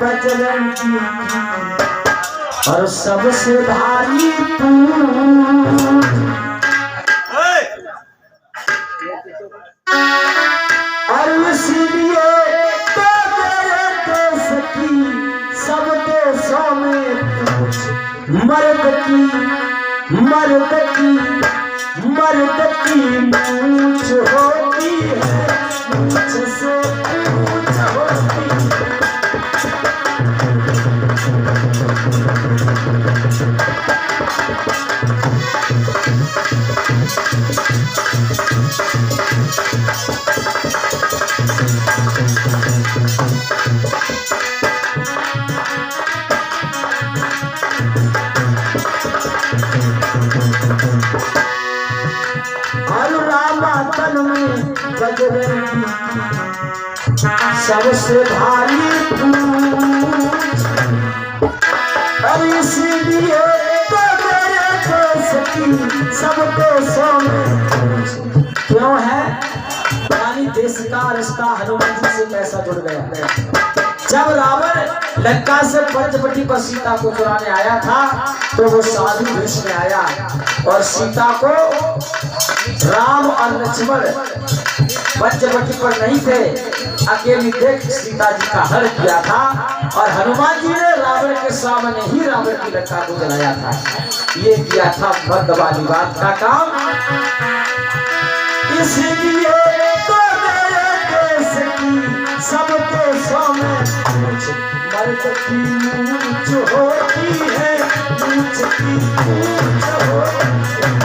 बजरंगी और सबसे भारी तू। और इसीलिए तो मेरे देश की सब देशों में मर्द की मूंछ होती है, मूंछ से मूंछ होती है। तन में बजरंगी सबसे भारी पूछ। और इसीलिए तो मेरे देश की सब देशों में क्यों है? यानी देश का रिश्ता हनुमान जी से कैसा जुड़ गया। जब रावण लंका से पंचवटी पर सीता को चुराने आया था तो वो साधु वेश में आया और सीता को राम और लक्ष्मण पंचवटी पर नहीं थे, अकेली देख सीता जी का हर किया था और हनुमान जी ने रावण के सामने ही रावण की लंका को जलाया था। ये किया था मर्द वाली बात का काम। इसलिए तो मेरे देश की सब देशों में मर्द की मूंछ होती है, मूंछ की मूंछ होती है।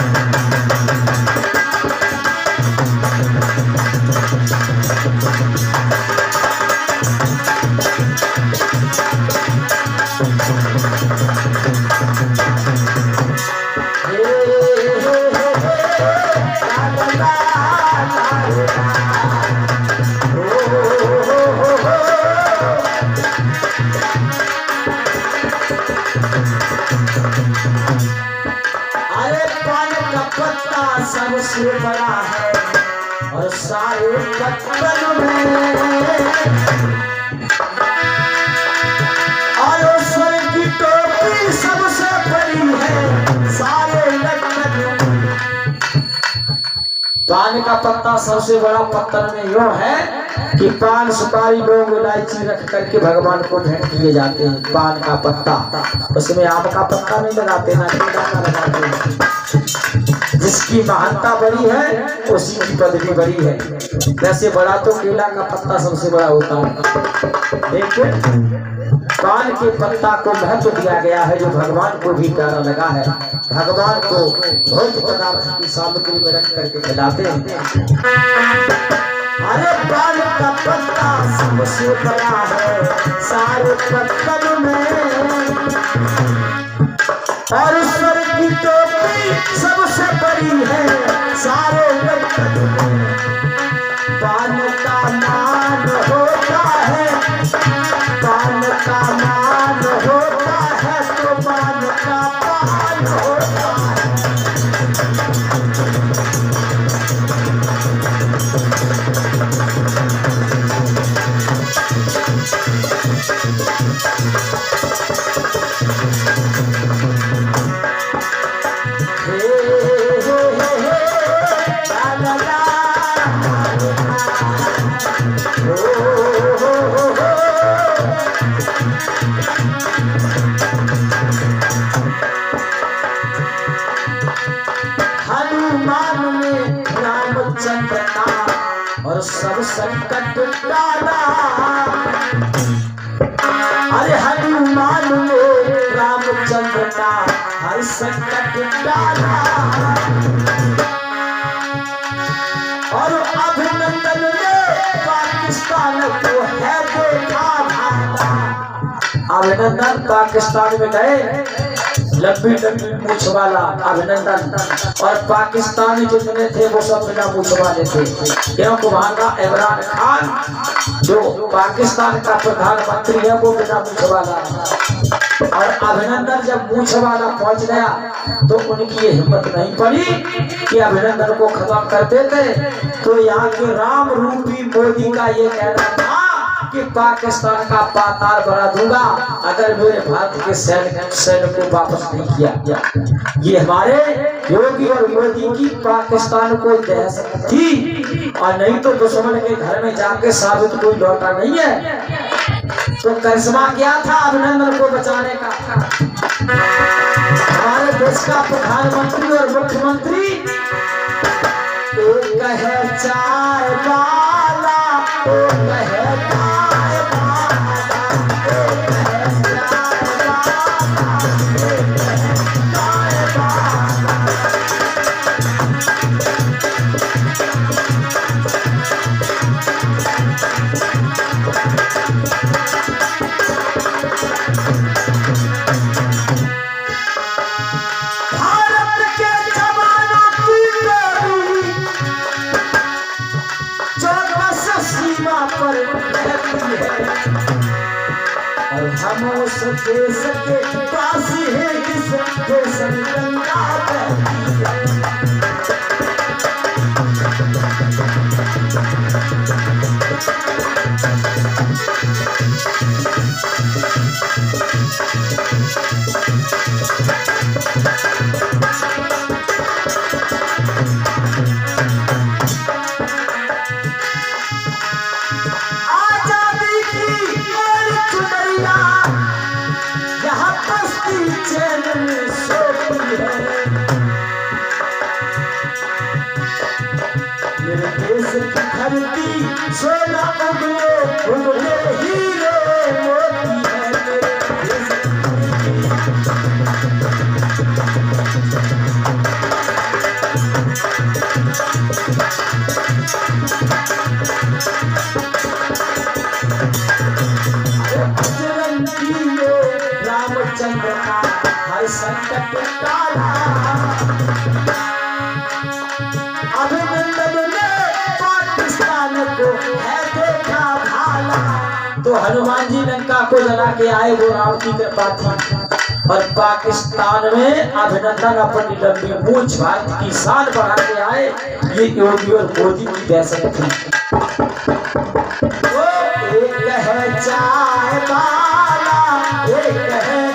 सबसे बड़ा है और सारे पत्तन में और स्वर्ग की टोपी सबसे बड़ी है सारे लटकन में। पान का पत्ता सबसे बड़ा पत्थर में यो है कि पान सुपारी लौंग इलायची रख करके भगवान को भेंट किए जाते हैं। पान का पत्ता, उसमें आम का पत्ता नहीं लगाते ना केला का लगाते हैं। जिसकी महानता बड़ी है उसी की पदवी बड़ी है। वैसे बड़ा तो केला का पत्ता सबसे बड़ा होता है, लेकिन पान के पत्ता को महत्व दिया गया है जो भगवान को भी प्यारा लगा है। भगवान को भोज्य पदार्थ की सामग्री में रख करके खिलाते हैं। अरे पान का पत्ता सबसे बड़ा है सारे पत्तन में और स्वर्ग की टोपी सबसे बड़ी है सारे लटकन में। पान का मान होता है, पान का मान होता है तो पान का पान होता है। हनुमान ने रामचंद्र का और सब संकट टाला। अरे हनुमान ने रामचंद्र का हर संकट टाला और अभिनंदन ने पाकिस्तान को है देखा भागा। अभिनंदन पाकिस्तान में गए, लंबी लंबी मूछ वाला अभिनंदन, और पाकिस्तानी जितने थे वो सब बिना मूछ वाले थे, क्योंकि वहां का इमरान खान जो पाकिस्तान का प्रधानमंत्री है वो बिना मूछ वाला। और अभिनंदन जब मूछ वाला पहुंच गया तो उनकी ये हिम्मत नहीं पड़ी कि अभिनंदन को खत्म कर देते। तो यहाँ के राम रूपी मोदी का ये कहना था कि पाकिस्तान का पाताल बना दूंगा अगर मेरे भारत के सैन्य को वापस नहीं किया। ये हमारे योगी और मोदी की पाकिस्तान को दहशत थी, और नहीं तो दुश्मन के घर में जाके साबित कोई लौटा नहीं है। तो करिश्मा क्या था अभिनंदन को बचाने का? हमारे देश का प्रधानमंत्री और मुख्यमंत्री एक है चाय वाला, एक है चाय वाला, एक है चाय वाला, एक है चाय वाला। भारत के जवानों की गोली जो बस सीमा पर रहती है, और हम उस देश के वासी हैं जिस देश में गंगा बहती है। आजादी की और चुनरिया यहाँ बस्ती चैन में सोती है। मेरे देश की धरती सोना उगले उगले हीरे मोती है। मेरे देश रामचंद्र का हर संकट टाला, अभिनंदन ने पाकिस्तान को है देखा भाला। तो हनुमान जी लंका को जला के आए, वो राम की कृपा थी, और पाकिस्तान में अभिनंदन अपनी लंबी मूंछ भारत की शान बढ़ा के आए। ये योगी और मोदी की दहशत थी। एक है चाय वाला, एक है